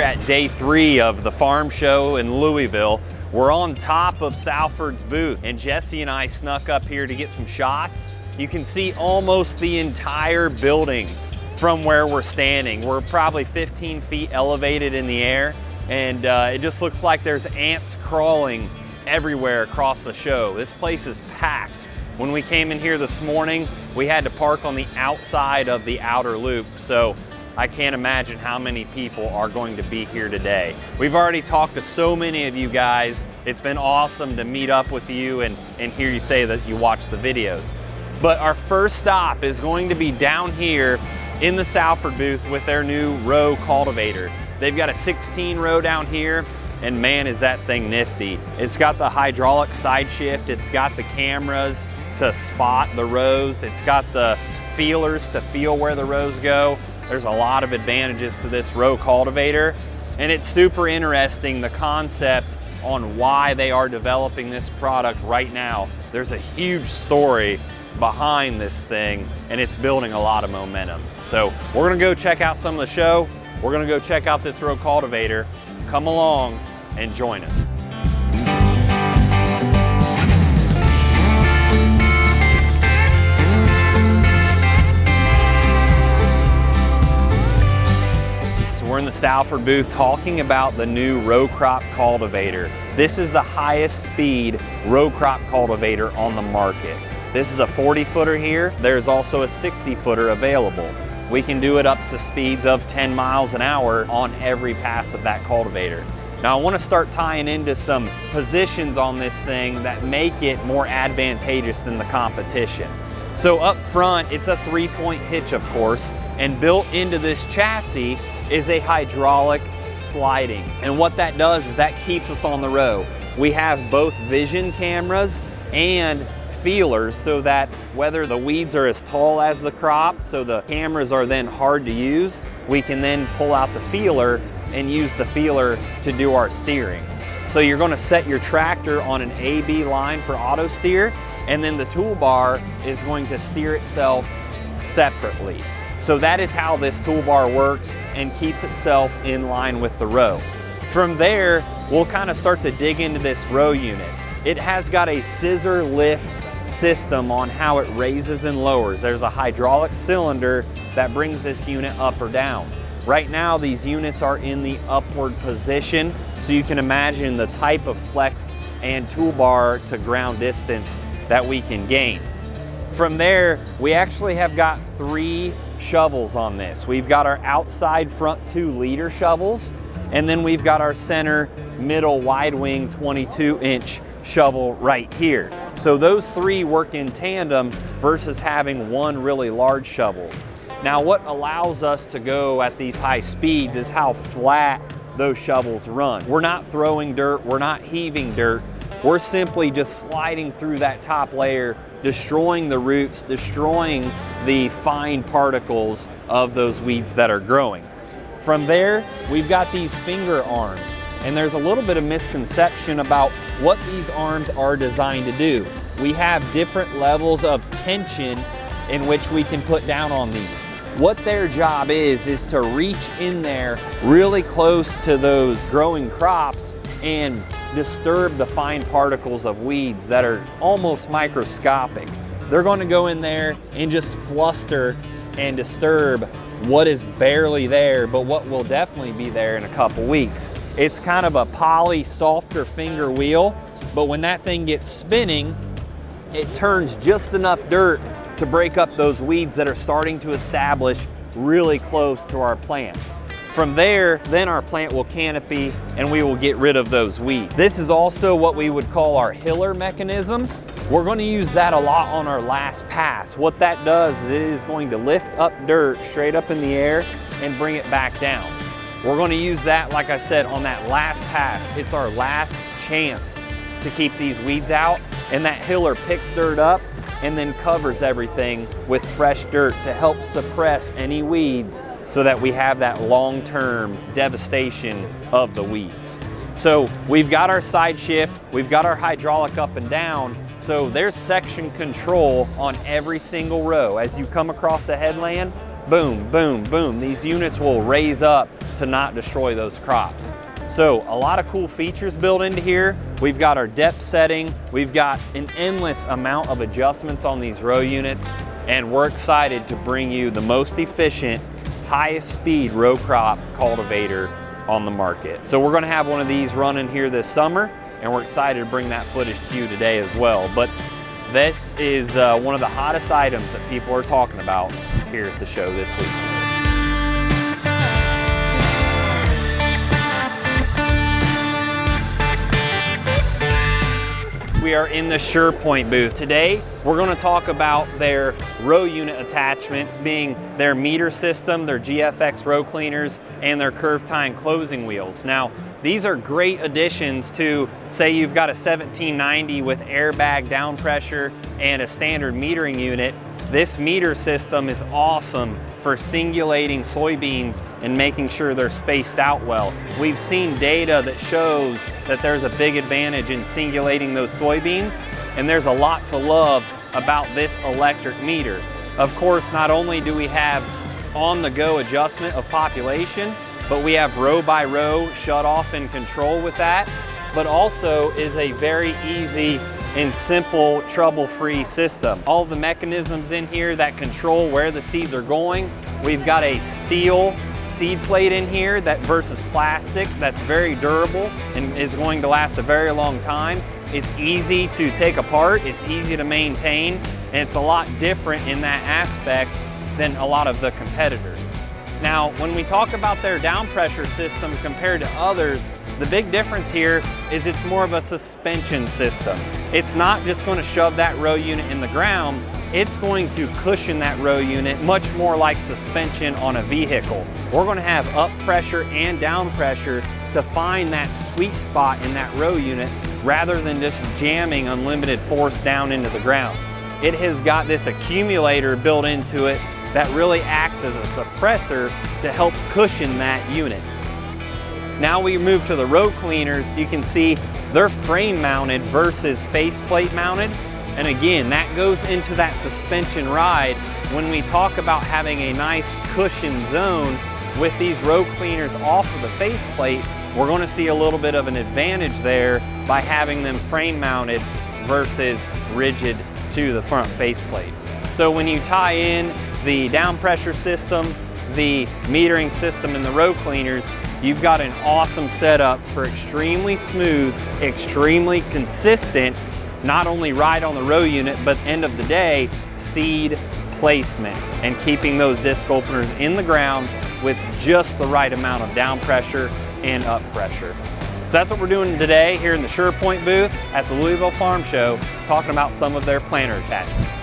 at day 3 of the farm show in Louisville. We're on top of Salford's booth, and Jesse and I snuck up here to get some shots. You can see almost the entire building from where we're standing. We're probably 15 feet elevated in the air, and it just looks like there's ants crawling everywhere across the show. This place is packed. When we came in here this morning, we had to park on the outside of the outer loop, so I can't imagine how many people are going to be here today. We've already talked to so many of you guys. It's been awesome to meet up with you and hear you say that you watch the videos. But our first stop is going to be down here in the Salford booth with their new row cultivator. They've got a 16 row down here, and man, is that thing nifty. It's got the hydraulic side shift, it's got the cameras to spot the rows, it's got the feelers to feel where the rows go. There's a lot of advantages to this row cultivator, and it's super interesting, the concept on why they are developing this product right now. There's a huge story behind this thing, and it's building a lot of momentum. So we're gonna go check out some of the show. We're gonna go check out this row cultivator. Come along and join us. We're in the Salford booth talking about the new row crop cultivator. This is the highest speed row crop cultivator on the market. This is a 40-footer here. There's also a 60-footer available. We can do it up to speeds of 10 miles an hour on every pass of that cultivator. Now I want to start tying into some positions on this thing that make it more advantageous than the competition. So up front, it's a 3-point hitch, of course, and built into this chassis is a hydraulic sliding. And what that does is that keeps us on the row. We have both vision cameras and feelers, so that whether the weeds are as tall as the crop, so the cameras are then hard to use, we can then pull out the feeler and use the feeler to do our steering. So you're going to set your tractor on an A-B line for auto steer, and then the toolbar is going to steer itself separately. So that is how this toolbar works and keeps itself in line with the row. From there, we'll kind of start to dig into this row unit. It has got a scissor lift system on how it raises and lowers. There's a hydraulic cylinder that brings this unit up or down. Right now, these units are in the upward position, so you can imagine the type of flex and toolbar to ground distance that we can gain. From there, we actually have got 3 shovels on this. We've got our outside front 2-liter shovels, and then we've got our center middle wide wing 22-inch shovel right here. So those 3 work in tandem versus having one really large shovel. Now what allows us to go at these high speeds is how flat those shovels run. We're not throwing dirt, we're not heaving dirt, we're simply just sliding through that top layer, destroying the roots, destroying the fine particles of those weeds that are growing. From there, we've got these finger arms, and there's a little bit of misconception about what these arms are designed to do. We have different levels of tension in which we can put down on these. What their job is to reach in there really close to those growing crops and disturb the fine particles of weeds that are almost microscopic. They're going to go in there and just fluster and disturb what is barely there, but what will definitely be there in a couple weeks. It's kind of a poly, softer finger wheel, but when that thing gets spinning, it turns just enough dirt to break up those weeds that are starting to establish really close to our plant. From there, then our plant will canopy and we will get rid of those weeds. This is also what we would call our hiller mechanism. We're going to use that a lot on our last pass. What that does is it is going to lift up dirt straight up in the air and bring it back down. We're going to use that, like I said, on that last pass. It's our last chance to keep these weeds out, and that hiller picks dirt up and then covers everything with fresh dirt to help suppress any weeds so that we have that long-term devastation of the weeds. So we've got our side shift, we've got our hydraulic up and down, so there's section control on every single row. As you come across the headland, boom, boom, boom. These units will raise up to not destroy those crops. So a lot of cool features built into here. We've got our depth setting. We've got an endless amount of adjustments on these row units, and we're excited to bring you the most efficient, highest speed row crop cultivator on the market. So we're gonna have one of these running here this summer, and we're excited to bring that footage to you today as well. But this is one of the hottest items that people are talking about here at the show this week. We are in the SurePoint booth. Today, we're going to talk about their row unit attachments, being their meter system, their GFX row cleaners, and their curve tie and closing wheels. Now, these are great additions to, say you've got a 1790 with airbag down pressure and a standard metering unit. This meter system is awesome for singulating soybeans and making sure they're spaced out well. We've seen data that shows that there's a big advantage in singulating those soybeans, and there's a lot to love about this electric meter. Of course, not only do we have on-the-go adjustment of population, but we have row by row shut off and control with that, but also is a very easy and simple, trouble-free system. All the mechanisms in here that control where the seeds are going. We've got a steel seed plate in here that versus plastic that's very durable and is going to last a very long time. It's easy to take apart, it's easy to maintain, and it's a lot different in that aspect than a lot of the competitors. Now, when we talk about their down pressure system compared to others, the big difference here is it's more of a suspension system. It's not just going to shove that row unit in the ground, it's going to cushion that row unit much more like suspension on a vehicle. We're going to have up pressure and down pressure to find that sweet spot in that row unit rather than just jamming unlimited force down into the ground. It has got this accumulator built into it that really acts as a suppressor to help cushion that unit. Now we move to the row cleaners. You can see they're frame mounted versus faceplate mounted. And again, that goes into that suspension ride. When we talk about having a nice cushion zone with these row cleaners off of the faceplate, we're going to see a little bit of an advantage there by having them frame mounted versus rigid to the front faceplate. So when you tie in the down pressure system, the metering system, and the row cleaners, you've got an awesome setup for extremely smooth, extremely consistent, not only ride on the row unit, but end of the day, seed placement and keeping those disc openers in the ground with just the right amount of down pressure and up pressure. So that's what we're doing today here in the SurePoint booth at the Louisville Farm Show, talking about some of their planter attachments.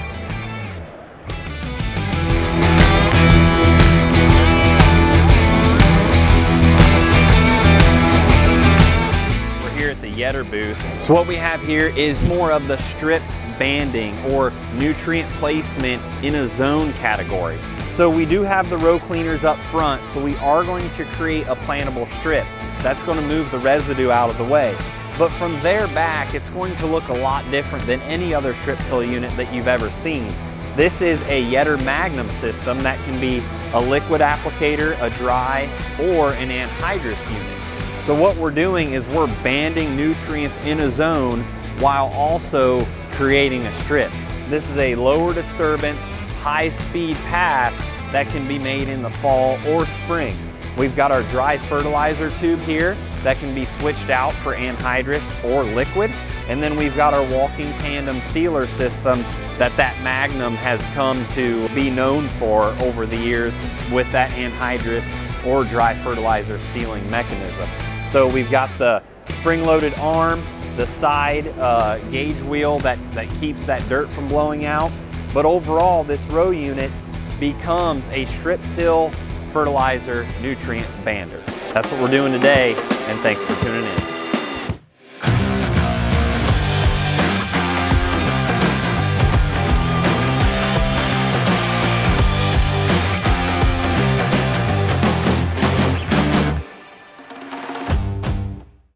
Yetter booth. So what we have here is more of the strip banding or nutrient placement in a zone category. So we do have the row cleaners up front, so we are going to create a plantable strip. That's going to move the residue out of the way. But from there back, it's going to look a lot different than any other strip till unit that you've ever seen. This is a Yetter Magnum system that can be a liquid applicator, a dry, or an anhydrous unit. So what we're doing is we're banding nutrients in a zone while also creating a strip. This is a lower disturbance, high speed pass that can be made in the fall or spring. We've got our dry fertilizer tube here that can be switched out for anhydrous or liquid. And then we've got our walking tandem sealer system that Magnum has come to be known for over the years with that anhydrous or dry fertilizer sealing mechanism. So we've got the spring-loaded arm, the side gauge wheel that keeps that dirt from blowing out. But overall, this row unit becomes a strip till fertilizer nutrient bander. That's what we're doing today, and thanks for tuning in.